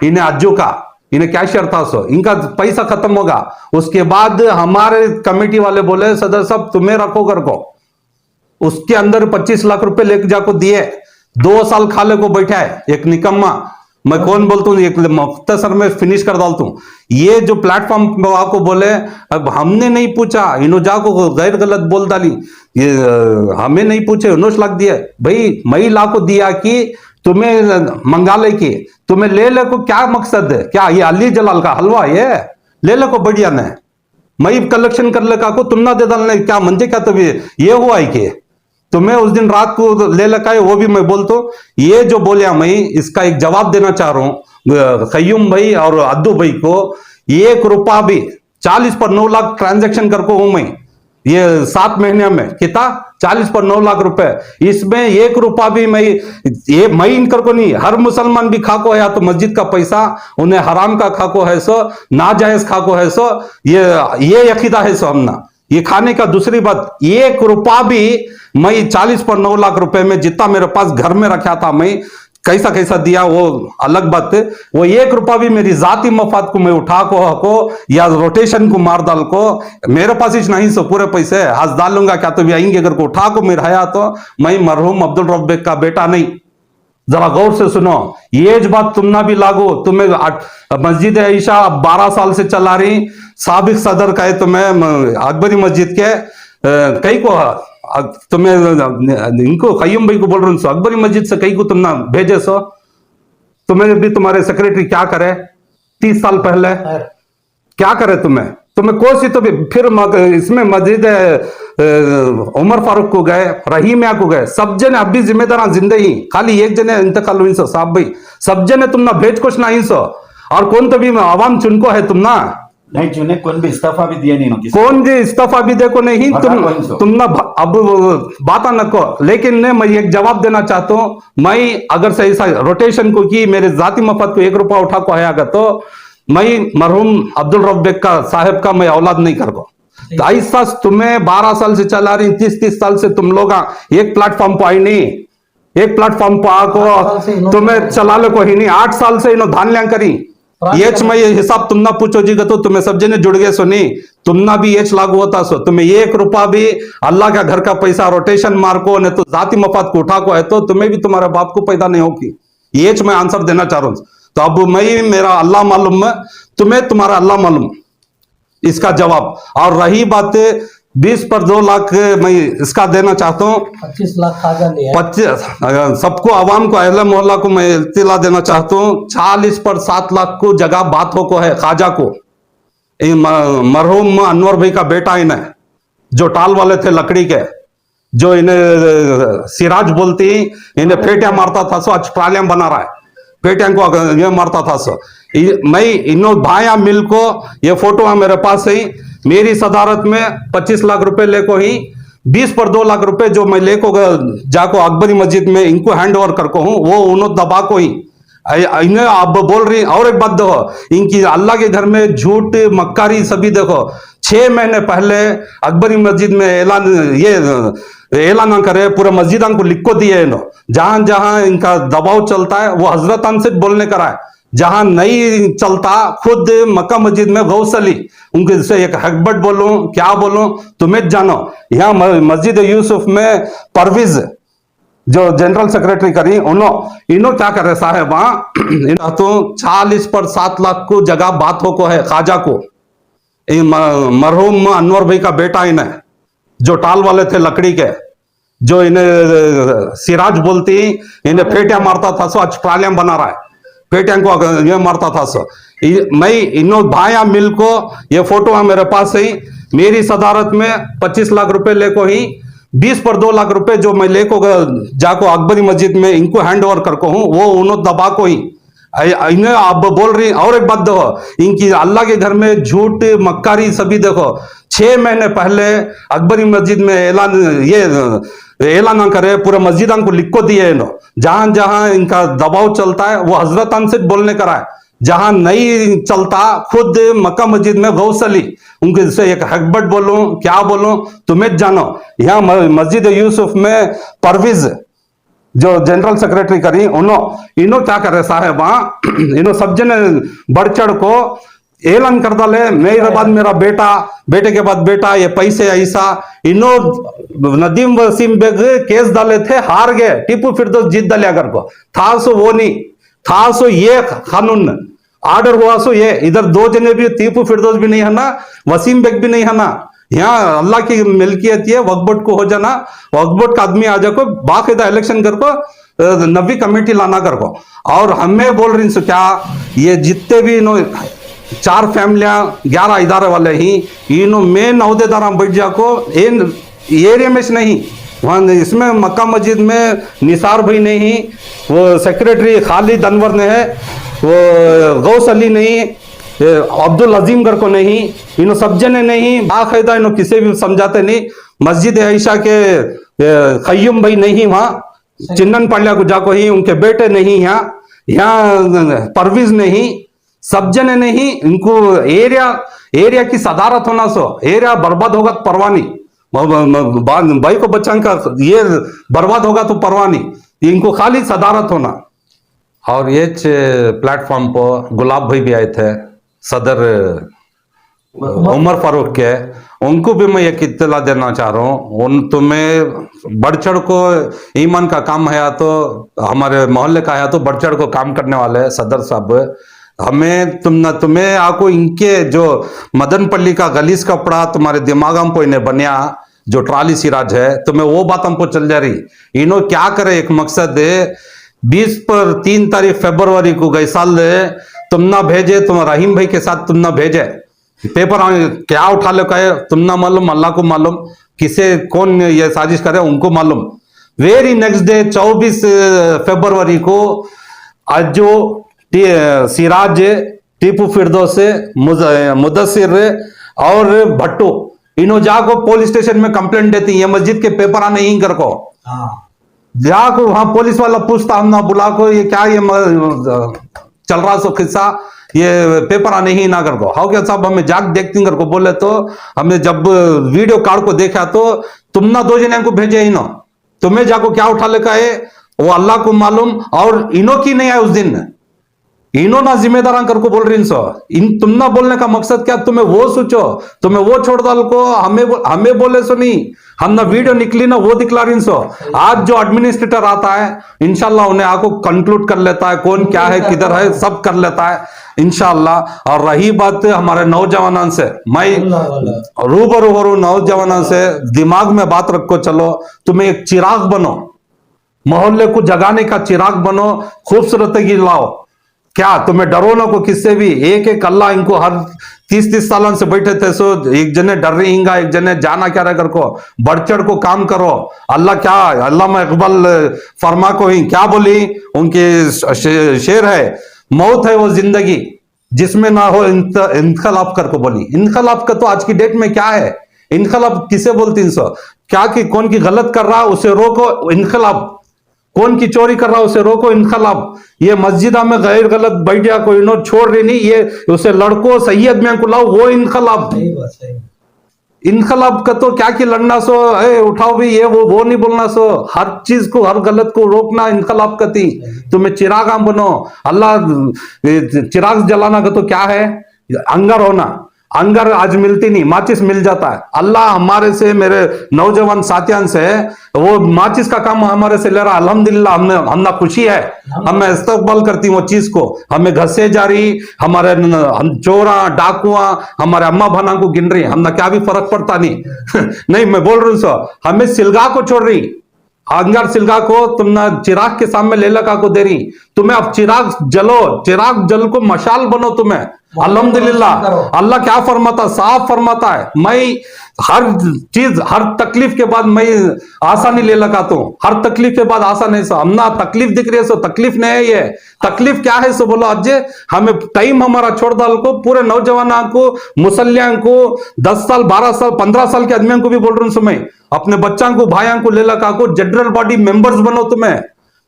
इन्हें अज्जू का इन्हें कैशियर था सो इनका पैसा खत्म होगा उसके बाद हमारे कमेटी वाले बोले सदर साहब तुम्हें रखो कर को उसके अंदर 25 लाख रुपए लेके जाको दिए 2 साल खाले को बैठा है एक निकम्मा मैं कौन बोलता हूँ एक मुख्तसर में फिनिश कर डालता हूँ ये जो प्लेटफॉर्म आपको बोले अब हमने नहीं पूछा इनो जाको गैर गलत बोल डाली ये हमें नहीं पूछे उन्होंने लाख दिया भाई मई लाख को दिया कि तुम्हें मंगा ले के तुम्हें ले को क्या मकसद है क्या ये अली जलाल का हलवा ये ले को बढ़िया ने मई कलेक्शन कर ले का को तुम ना दे डालने क्या मंजे क्या तो ये हुआ है कि तुम्हें उस दिन रात को ले लगा है वो भी मैं बोलता हूँ ये जो बोलिया मैं इसका एक जवाब देना चाह रहा हूँ खयूम भाई और अद्दू भाई को 1 रुपया भी 40 पर 9 लाख ट्रांजैक्शन कर को हूं मैं ये 7 महीने में कितना 40 पर 9 लाख रुपए इसमें 1 रुपया भी मैं इनकर को नहीं हर मुसलमान भी खाको है या तो मस्जिद का पैसा उन्हें हराम का खाको है सो नाजायज खाको है सो ये यकीदा है सो हमना ये खाने का दूसरी बात 1 रुपया भी मैं 40 पर 9 लाख रुपए में जितना मेरे पास घर में रखा था मैं कैसा दिया वो अलग बात है वो 1 रुपया भी मेरी जाती मफाद को मैं उठा को या रोटेशन को मार डाल को मेरे पास ही नहीं सो पूरे पैसे आज डाल लूंगा क्या तो भी आएंगे अगर को उठा को मेरा हया तो मैं मरहूम अब्दुल रब्बे का बेटा नहीं जरा गौर से सुनो ये बात तुम ना भी लागू तुम्हें मस्जिद ईशा 12 साल से चला रही साबिक सदर का है तुम्हें अकबरी मस्जिद के कई को तुम्हें इनको कयूम भाई को बोल रहा हूँ अकबरी मस्जिद से कई को तुम ना भेजे सो तुम्हें भी तुम्हारे सेक्रेटरी क्या करे 30 साल पहले क्या करे तुम्हें कोई तो भी फिर इसमें मस्जिद उमर फारूक को गए रहीमिया को गए सब जने अब भी जिम्मेदार जिंदगी खाली एक जने इंतकाल हुई सो साहब भाई सब जने तुम ना भेज कुछ ना ही सो और कौन तो भी आवाम चुनको है तुम ना नहीं चुने, कौन भी इस्तीफा भी दिया नहीं किसी कौन जी इस्तीफा भी देखो नहीं तुम ना अब बात नको, लेकिन ने मैं एक जवाब देना चाहता हूँ। मैं अगर से ऐसा रोटेशन को की मेरे जाति मफत को 1 रुपया उठा को आएगा तो मैं मरहूम अब्दुल रऊफ बेग का साहब का मैं औलाद नहीं कर को। तो ऐसा तुम्हें 12 साल से चला रही, 30 साल से तुम लोग एक प्लेटफॉर्म पर आई नहीं, एक प्लेटफॉर्म पर आको तुम्हें चला लो को ही नहीं। 8 साल से इन्हों धान लिया करी ये मैं हिसाब तुम ना पूछो जी तो तुम्हें सब जने जुड़ गए सुनी, तुम ना भी ये लागू होता सो तुम्हें 1 रुपया भी अल्लाह का घर का पैसा रोटेशन मार को नहीं तो जाति मफाद को उठा को है तो तुम्हें भी तुम्हारे बाप को पैदा नहीं होगी। ये मैं आंसर देना चाह रहा हूं। तो अब मैं मेरा अल्लाह मालूम, तुम्हें तुम्हारा अल्लाह मालूम इसका जवाब। और रही बात 20 पर 2 लाख, मैं इसका देना चाहता हूँ 25 लाख खाजा लिया, 25 सबको आवाम को अहले मोहल्ला को मैं इत्तिला देना चाहता हूँ। 40 पर 7 लाख को जगह बात हो को है खाजा को। मरहूम अनवर भाई का बेटा इन्हें जो टाल वाले थे लकड़ी के, जो इन्हें सिराज बोलती इन्हें फेटिया मारता था सो आज ट्रालियां बना रहा है, फेटिया को ये मारता था सो। मैं इनो भाया मिल को ये फोटो है मेरे पास ही, मेरी सदारत में 25 लाख रुपए लेको ही 20 पर 2 लाख रुपए जो मैं लेको जाको अकबरी मस्जिद में इनको हैंड ओवर करको हूँ, वो उन्होंने दबा को ही इन्हें अब बोल रही। और एक बात देखो, इनकी अल्लाह के घर में झूठ मक्कारी सभी देखो। 6 महीने पहले अकबरी मस्जिद में ऐलान करे, पूरे मस्जिदां को लिख को दिए, जहां जहां इनका दबाव चलता है वो हजरत से बोलने करा है, जहां नहीं चलता खुद मक्का मस्जिद में गौस अली उनके से एक हकबट बोलूं क्या बोलूं तुम्हें जानो। यहाँ मस्जिद यूसुफ में परवीज जो जनरल सेक्रेटरी करी इन्हों क्या कर रहे साहब तो 40 पर 7 लाख को जगह बात हो को है खाजा को। मरहूम अनवर भाई का बेटा इन्हें जो टाल वाले थे लकड़ी के, जो इन्हें सिराज बोलती इन्हें फेटिया मारता था सो आज ट्रालियां बना रहा है, फेटिया को ये मारता था सो। मैं इनो भाया मिल को ये फोटो है मेरे पास ही, मेरी सदारत में 25 लाख रुपए लेको ही 20 पर 2 लाख रुपए जो मैं लेको जाको अकबरी मस्जिद में इनको हैंड ओवर करको हूँ, वो उन्होंने दबा को ही इन्हें अब बोल रही। और एक बात देखो, इनकी अल्लाह के घर में झूठ मक्कारी सभी देखो। 6 महीने पहले अकबरी मस्जिद में ऐलान करे, पूरे मस्जिदां को लिख को दिए, जहां जहां इनका दबाव चलता है वो हजरत से बोलने करा है, जहां नहीं चलता खुद मक्का मस्जिद में गौस अली उनके से एक हकबट बोलूं क्या बोलूं तुम्हें जानो। यहाँ मस्जिद यूसुफ में परवीज जो जनरल सेक्रेटरी करी इन्हों क्या कर रहे साहब इन्हों सब जने बढ़ चढ़ को ऐलान कर डाले, मेरे बाद मेरा बेटा, बेटे के बाद बेटा, ये पैसे ऐसा। इन्हों नदीम वसीम बेग केस डाले थे, हार गए, टीपू फिरदौस जीत डाले अगर को था सो वो नहीं था सो ये कानून ऑर्डर हुआ सो ये इधर 2 जने भी, टीपू फिरदौस भी नहीं है ना, वसीम बेग भी नहीं है ना। यहाँ अल्लाह की मिल्कियत है, वक्फ को हो जाना, वक्फ का आदमी आ जाको बाकायदा इलेक्शन कर को नबी कमेटी लाना कर को। और हमें बोल रही सो क्या ये जितने भी 4 फैमिलियां 11 इदारे वाले ही इन्हों मेन अहदेदार बैठ जाको एरिया में से नहीं, वहाँ इसमें मक्का मस्जिद में निसार भाई नहीं, वो सेक्रेटरी खालिद अनवर ने है, वो गौस अली नहीं, अब्दुल अजीम कर को नहीं, इन्हों सब जने नहीं, बाकायदा इन्हों किसी भी समझाते नहीं। मस्जिद आयशा के खय्यूम भाई नहीं, वहाँ चिन्नन पांड्या को जाको ही उनके बेटे नहीं, यहाँ परवीज नहीं, सब जने नहीं। इनको एरिया की सदारत होना सो, एरिया बर्बाद होगा तो परवाह नहीं, भाई को बच्चा का ये बर्बाद होगा तो परवाह नहीं, इनको खाली सदारत होना। और ये प्लेटफॉर्म पर गुलाब भाई भी आए थे, सदर उमर फारूक के, उनको भी मैं एक इत्तला देना चाह रहा हूँ। उन तुम्हें बढ़ चढ़ को ईमान का काम है तो हमारे मोहल्ले का है तो बढ़ चढ़ को काम करने वाले सदर साहब, हमें तुम्हें आको इनके जो मदनपल्ली का गलीस कपड़ा तुम्हारे दिमाग में इन्हें बनिया जो ट्राली सिराज है, तुम्हें वो बात हमको चल जा रही। इन्हों क्या करे, एक मकसद है 20 पर 3 तारीख फरवरी को गए साल तुम ना भेजे, तुम रहीम भाई के साथ तुम ना भेजे, पेपर क्या उठा ले कहे तुम ना मालूम, अल्लाह को मालूम, किसे कौन ये साजिश करे उनको मालूम। वेरी नेक्स्ट डे 24 फरवरी को आज जो सिराज टीपू फिरदौस मुदस्सिर और भट्टू, इन्हों जाको पुलिस स्टेशन में कंप्लेंट देती, ये मस्जिद के पेपर आने ही कर को जाको वहां पुलिस वाला पूछता, हम ना बुला को ये क्या ये चल रहा सो किस्सा, ये पेपर आने ही ना कर को। हाउ क्या साहब हमें जाग देखती कर को बोले, तो हमने जब वीडियो कार्ड को देखा तो तुम ना 2 जने को भेजे ही ना, तुम्हें जाको क्या उठा लेका है वो अल्लाह को मालूम। और इनो की नहीं आए उस दिन, इनो ना जिम्मेदार कर को बोल रही सो, इन तुम ना बोलने का मकसद क्या, तुम्हें वो सोचो, तुम्हें वो छोड़ डाल को हमें बोले सो नहीं, हम ना वीडियो निकली ना वो दिखला रही सो। आज जो एडमिनिस्ट्रेटर आता है इंशाल्लाह उन्हें आको कंक्लूड कर लेता है, कौन क्या है किधर है सब कर लेता है इंशाल्लाह। और रही बात हमारे नौजवानों से, मैं रूबरू हो नौजवानों से, दिमाग में बात रखो, चलो तुम्हें एक चिराग बनो, मोहल्ले को जगाने का चिराग बनो, खूबसूरती लाओ। क्या तुम्हें डरो ना को किससे भी, एक एक अल्लाह इनको हर 30-30 सालों से बैठे थे सो, एक जने डर रही हिंगा, एक जने जाना क्या रह कर को बढ़ चढ़ को काम करो। अल्लाह क्या, अल्लाह इकबाल फरमा को ही क्या बोली, उनके शेर है, मौत है वो जिंदगी जिसमें ना हो इनकलाब कर को बोली। इनकलाब का तो आज की डेट में क्या है, इनकलाब किसे बोलती हैं सो, क्या कि कौन की गलत कर रहा उसे रोको इनकलाब, कौन की चोरी कर रहा उसे रोको इनकलाब। ये मस्जिदा में गैर गलत बैठ गया कोई नो छोड़ रही नहीं, ये उसे लड़को सही आदमी को लाओ, वो इनकलाब। इनकलाब का तो क्या कि लड़ना सो, उठाओ भी ये वो नहीं बोलना सो, हर चीज को हर गलत को रोकना इनकलाब का थी। तुम्हें चिराग आम बनो, अल्लाह चिराग जलाना का तो क्या है, अंगर होना, अंगर आज मिलती नहीं, माचिस मिल जाता है। अल्लाह हमारे से, मेरे नौजवान साथियों से वो माचिस का काम हमारे से ले रहा, अल्हम्दुलिल्लाह हमने खुशी है, हमें इस्तकबाल करती वो चीज को, हमें घसे जा रही, हमारे चोरा डाकुआ हमारे अम्मा भाना को गिन रही, हमने क्या भी फर्क पड़ता नहीं नहीं मैं बोल रही हूँ सो, हमें सिलगा को छोड़ रही, अंगार सिलगा को तुमने चिराग के सामने ले लगा को दे रही, तुम्हें अब चिराग जलो, चिराग जल को मशाल बनो तुम्हें। अल्हम्दुलिल्लाह अल्लाह क्या फरमाता, साफ फरमाता है, मैं हर चीज हर तकलीफ के बाद मैं आसानी ले लगाता हूं, हर तकलीफ के बाद आसान है सो, हमना तकलीफ दिख रही है सो तकलीफ नहीं है, ये तकलीफ क्या है सो बोलो। अजय हमें टाइम हमारा छोड़ डाल को, पूरे नौजवानों को, मुसल्लियां को, 10 साल 12 साल 15 साल के आदमियों को भी बोल रहा हूं, मैं अपने बच्चों को भाइयों को ले लगा को जनरल बॉडी मेंबर्स बनो, तुम्हें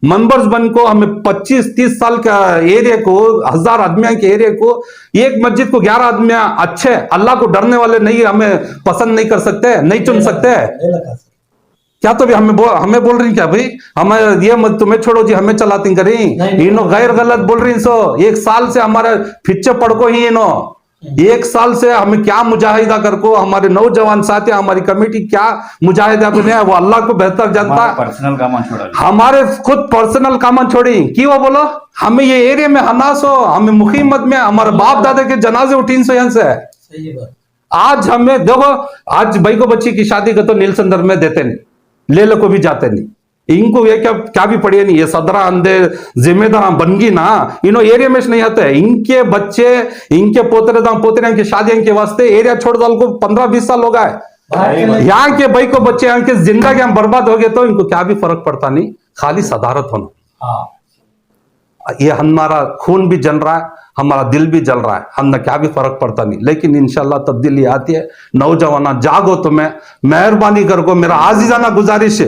मेंबर्स बन को, हमें 25-30 साल का एरिया को, 1000 आदमियों के एरिया को, एक मस्जिद को 11 आदमी अच्छे अल्लाह को डरने वाले नहीं, हमें पसंद नहीं कर सकते, नहीं चुन सकते क्या। तो भी हमें बोल रही क्या भाई, हमें ये मत तुम्हें छोड़ो जी, हमें चलाती करी, इनो गैर गलत बोल रही सो। 1 साल से हमारे फिच्चे पड़को ही इनो, 1 साल से हमें क्या मुजाहिदा कर को, हमारे नौजवान साथी हमारी कमेटी क्या मुजाहिदा बने है वो अल्लाह को बेहतर जानता है। पर्सनल काम छोड़ा, हमारे खुद पर्सनल काम छोड़ी की वो बोलो, हमें ये एरिया में हनास हो, हमें मुखीमत में हमारे बाप दादा के जनाजे उठीन से यहाँ से। आज हमें देखो, आज भाई को बच्ची की शादी का तो नील संदर्भ में देते नहीं, ले लो को भी जाते नहीं, इनको ये क्या भी पढ़िए नहीं, ये सदरा अंधे जिम्मेदार बनगी ना, इनो एरिया में नहीं आते, इनके बच्चे इनके पोतरे की शादियों के वास्ते एरिया छोड़ डाल को 15-20 साल हो गए, यहाँ के भाई को बच्चे यहाँ के जिंदगी हम बर्बाद हो गए, तो इनको क्या भी फर्क पड़ता नहीं, खाली सदारत होना। ये हमारा खून भी जल रहा है, हमारा दिल भी जल रहा है, हमने क्या भी फर्क पड़ता नहीं, लेकिन इंशाल्लाह तब्दीली आती है। नौजवाना जागो, तुम्हें मेहरबानी कर को मेरा आजीजाना गुजारिश,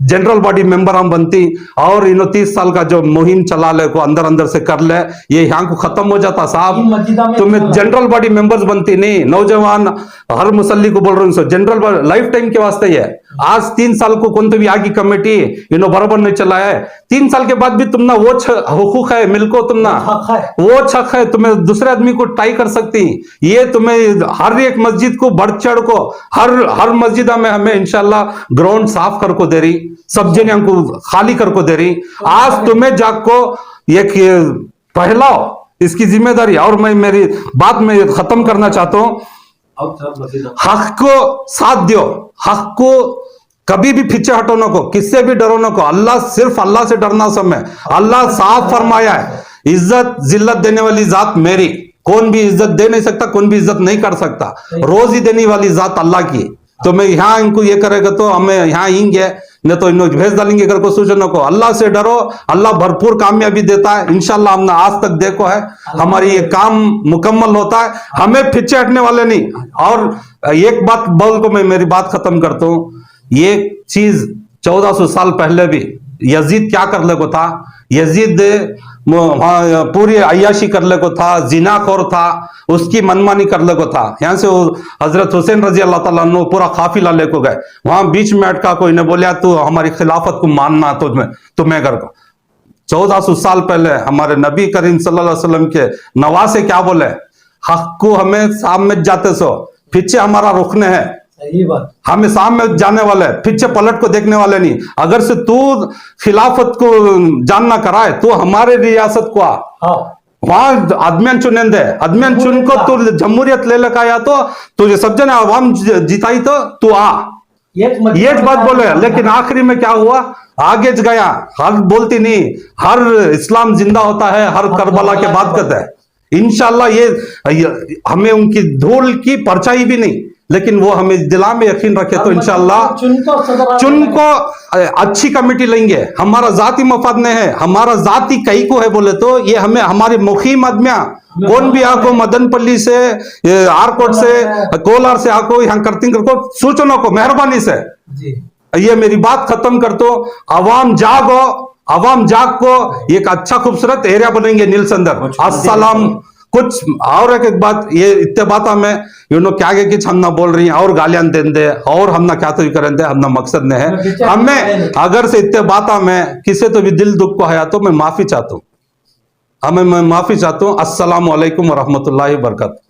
जनरल बॉडी मेंबर हम बनती और इन 30 साल का जो मुहिम चला ले को अंदर अंदर से कर ले, ये यहाँ को खत्म हो जाता साहब, तुम्हें जनरल बॉडी मेंबर्स बनती नहीं। नौजवान हर मुसल्ली को बोल रहे जनरल लाइफ टाइम के वास्ते ही है। आज 3 साल को कौन तो भी आगे कमेटी इन्हों बराबर नहीं चला है, 3 साल के बाद भी तुमना वो हुकूक है, मिलको तुमना वो छक है, तुम्हें दूसरे आदमी को टाई कर सकती, ये तुम्हें हर एक मस्जिद को बढ़ चढ़ को हर मस्जिद में हमें इंशाल्लाह ग्राउंड साफ कर को दे रही, सब जगह को खाली कर को दे रही। आज तुम्हें जाग को एक पहलाओ इसकी जिम्मेदारी, और मैं मेरी बात में खत्म करना चाहता हूं, हक को साथ दियो, हक को कभी भी पीछे हटो ना को, किससे भी डरो ना को, अल्लाह सिर्फ अल्लाह से डरना समय। अल्लाह साफ फरमाया है, इज्जत जिल्लत देने वाली जात मेरी, कौन भी इज्जत दे नहीं सकता, कौन भी इज्जत नहीं कर सकता, रोज ही देने वाली जात अल्लाह की। तो मैं यहाँ इनको ये करेगा तो हमें यहाँ आएंगे नहीं तो इन भेज डालेंगे घर को सूचना को। अल्लाह से डरो, अल्लाह भरपूर कामयाबी देता है इंशाल्लाह। हमने आज तक देखो है हमारी ये काम मुकम्मल होता है, हमें पीछे हटने वाले नहीं। और एक बात बोल को मैं मेरी बात खत्म करता हूँ। ये चीज 1400 साल पहले भी यजीद क्या कर ले को था, यजीद पूरी अय्याशी कर ले को था, जिनाखोर था, उसकी मनमानी कर ले को था। यहां से वो हजरत हुसैन रजी अल्लाह ताला अन्हु पूरा काफिला लेको गए, वहां बीच में अटका, कोई ने बोलिया तू हमारी खिलाफत को मानना तो तुम्हें कर को। 1400 साल पहले हमारे नबी करीम सल्लल्लाहु अलैहि वसल्लम के नवासे क्या बोले, हक को हमें सामने जाते सो, पीछे हमारा रुकने है, सही बात। हमें सामने जाने वाले, पीछे पलट को देखने वाले नहीं। अगर से तू खिलाफत को जानना कराए तो हमारे रियासत को आ, हाँ वहां आदमियन चुनेंदे, आदमियन चुन को तू जमहूरियत ले लगा या तो तुझे सब जने आवाम जिताई तो तू आ, ये बात बोले। लेकिन आखिरी में क्या हुआ, आगे गया, हर बोलती नहीं, हर इस्लाम जिंदा होता है, हर करबला के बाद कहते हैं इंशाल्लाह। ये हमें उनकी धूल की परछाई भी नहीं, लेकिन वो हमें दिला में यकीन रखे तो इंशाल्लाह चुन को अच्छी कमेटी लेंगे। हमारा जाति मफाद नहीं है, हमारा जाति कई को है बोले तो ये हमें हमारे मुखीम आदमिया कौन भी आको, मदनपल्ली से, आरकोट से, कोलार से आको, यहाँ करती को सूचना को मेहरबानी से जी। ये मेरी बात खत्म कर दो। अवाम जागो, अवाम जाग को एक अच्छा खूबसूरत एरिया बनेंगे नीलस अंदर। अस्सलाम कुछ और एक बात, ये इतने बात में क्या कि हम ना बोल रही हैं और गालियां दे दे और हम ना क्या तो करें दे, हम ना मकसद ने है हमें। अगर से इतने बात में किसी तो भी दिल दुख को है तो मैं माफी चाहता हूँ, मैं माफी चाहता हूँ। अस्सलाम वालेकुम व रहमतुल्लाहि व बरकातहू।